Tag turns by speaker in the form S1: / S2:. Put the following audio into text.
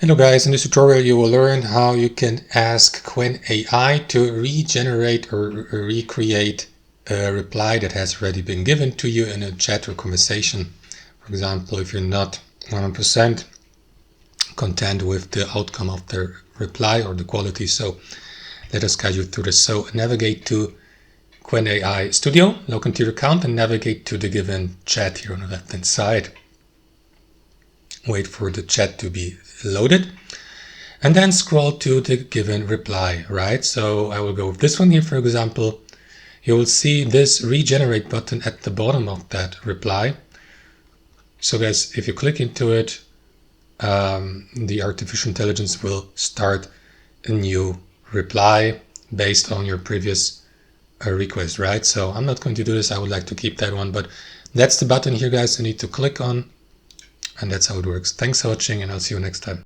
S1: Hello guys, in this tutorial you will learn how you can ask Qwen AI to regenerate or recreate a reply that has already been given to you in a chat or conversation. For example, if you're not 100% content with the outcome of the reply or the quality. So let us guide you through this. So navigate to Qwen AI Studio, log into your account and navigate to the given chat here on the left hand side. Wait for the chat to be loaded. And then scroll to the given reply, right? So I will go with this one here, for example. You will see this regenerate button at the bottom of that reply. So guys, if you click into it, the artificial intelligence will start a new reply based on your previous request, right? So I'm not going to do this. I would like to keep that one, but that's the button here, guys, you need to click on. And that's how it works. Thanks for watching, and I'll see you next time.